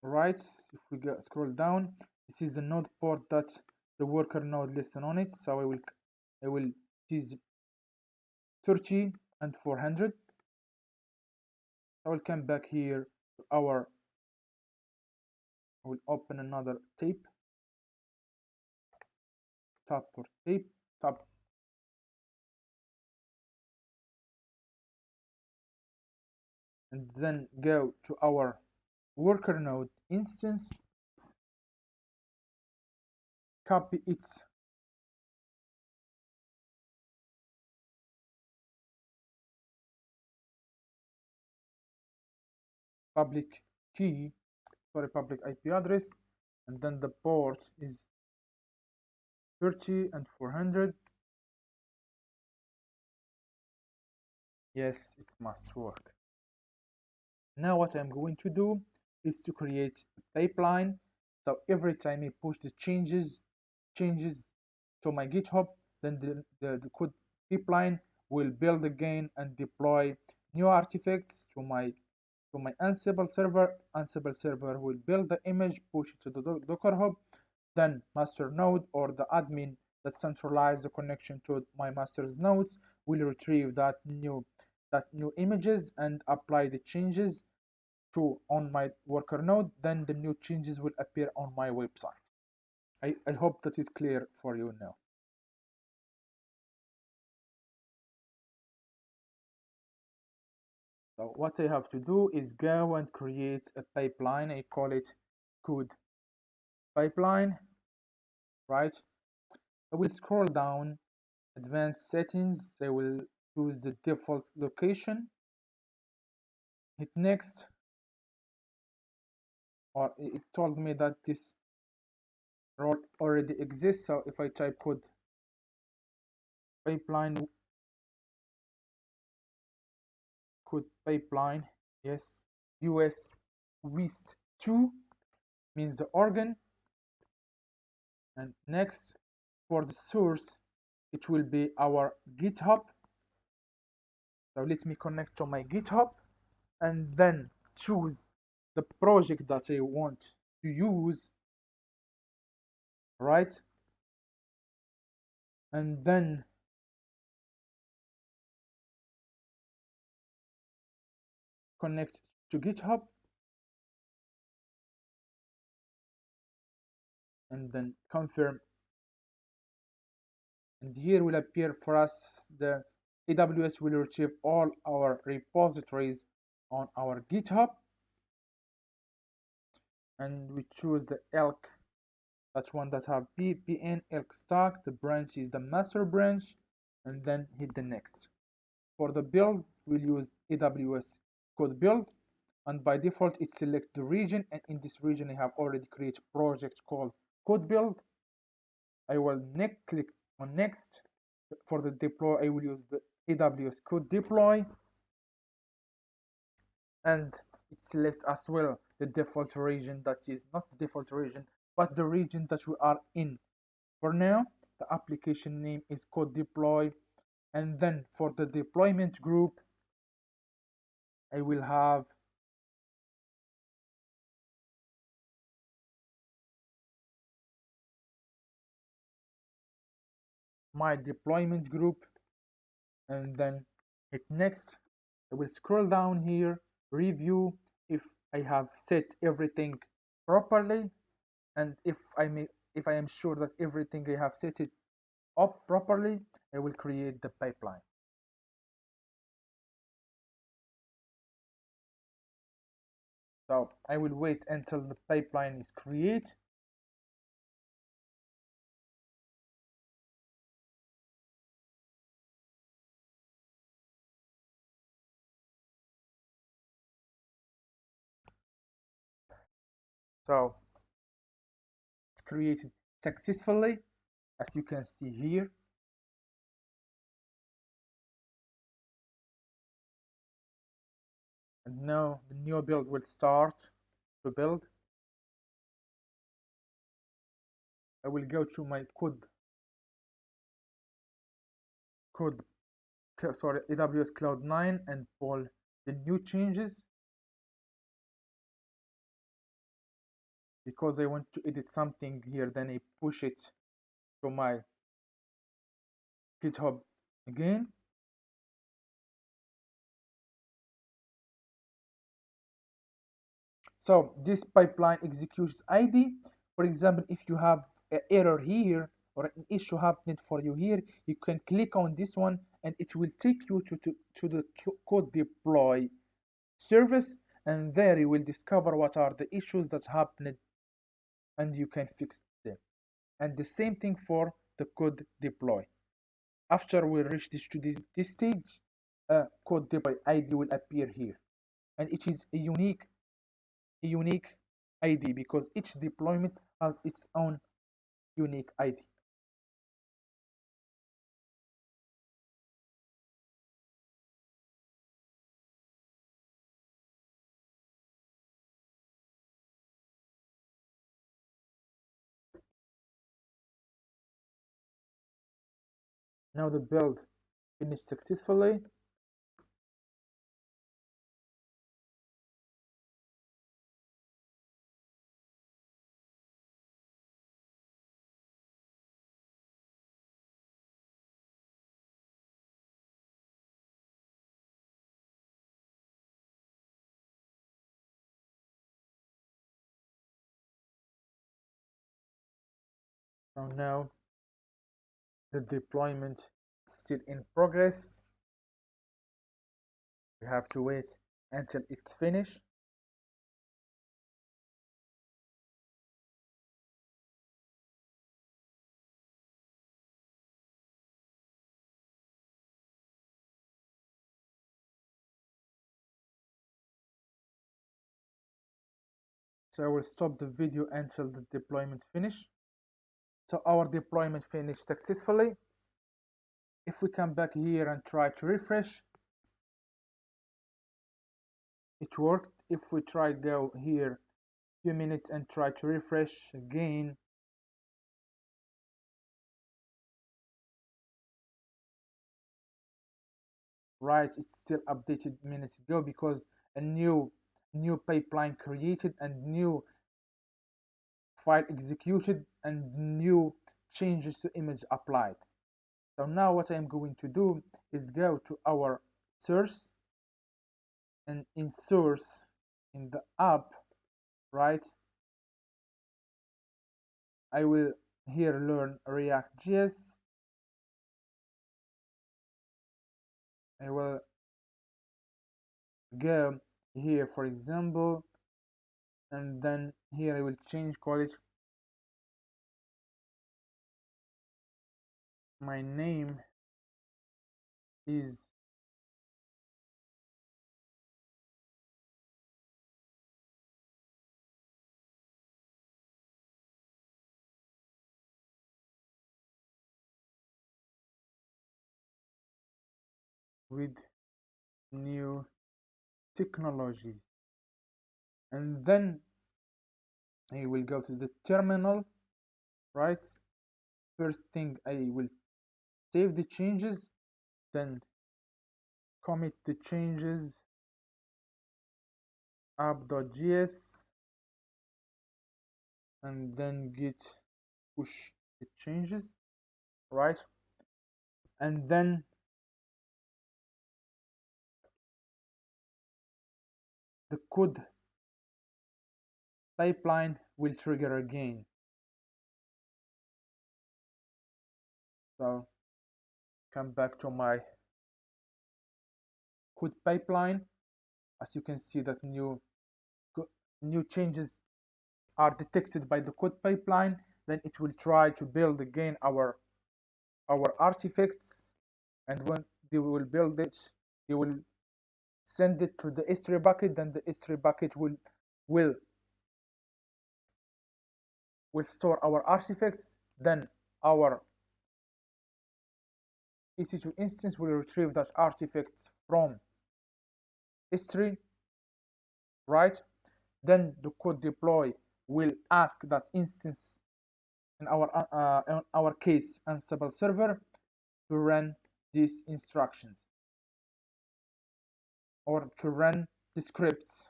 right? If we scroll down, this is the node port that the worker node listen on it. So I will choose 30 and 400. I will come back here to our, I will open another tape, tab for tape, tab, and then go to our worker node instance, copy its public key, sorry, public IP address, and then the port is 30 and 400. Yes, it must work. Now what I'm going to do is to create a pipeline. So every time I push the changes to my GitHub, then the code pipeline will build again and deploy new artifacts to my Ansible server. Ansible server will build the image, push it to the Docker Hub, then master node or the admin that centralizes the connection to my master's nodes will retrieve that new images and apply the changes to on my worker node. Then the new changes will appear on my website. I hope that is clear for you now. So what I have to do is go and create a pipeline. I call it code pipeline, right? I will scroll down, advanced settings. I will choose the default location, hit next, or it told me that this role already exists. So if I type code pipeline, yes, US West 2 means the organ, and next for the source it will be our GitHub. So let me connect to my GitHub and then choose the project that I want to use, right? And then connect to GitHub and then confirm. And here will appear for us the AWS will retrieve all our repositories on our GitHub, and we choose the elk, that one that have VPN elk stack. The branch is the master branch, and then hit the next. For the build, we'll use AWS code build, and by default it selects the region, and in this region I have already created a project called code build. I will click on next. For the deploy I will use the AWS code deploy, and it selects as well the default region, that is not the default region but the region that we are in. For now the application name is code deploy, and then for the deployment group I will have my deployment group, and then hit next. I will scroll down here, review if I have set everything properly, and if I am sure that everything I have set it up properly, I will create the pipeline. So I will wait until the pipeline is created. So it's created successfully, as you can see here. And now the new build will start to build. I will go to my AWS Cloud 9 and pull the new changes. because I want to edit something here, then I push it to my GitHub again. So this pipeline executes ID. For example, if you have an error here or an issue happening for you here, you can click on this one and it will take you to the code deploy service, and there you will discover what are the issues that happened and you can fix them. And the same thing for the code deploy. After we reach this stage, code deploy ID will appear here, and it is a unique ID because each deployment has its own unique ID. Now the build finished successfully. So now the deployment is still in progress. We have to wait until it's finished. So I will stop the video until the deployment finish. So our deployment finished successfully. If we come back here and try to refresh, it worked. If we try go here a few minutes and try to refresh again, right, it's still updated minutes ago because a new pipeline created and new file executed and new changes to image applied. So now what I'm going to do is go to our source, and in source in the app, right, I will here learn React.js. I will go here, for example, and then here I will change college. My name is with new technologies, and then I will go to the terminal, right? First thing I will save the changes, then commit the changes app.js, and then git push the changes, right? And then the code pipeline will trigger again. So come back to my code pipeline. As you can see that new changes are detected by the code pipeline. Then it will try to build again our artifacts, and when they will build it, they will send it to the S3 bucket. Then the S3 bucket will store our artifacts. Then our EC2 instance will retrieve that artifacts from S3, right? Then the code deploy will ask that instance, in our case Ansible server, to run these instructions or to run the scripts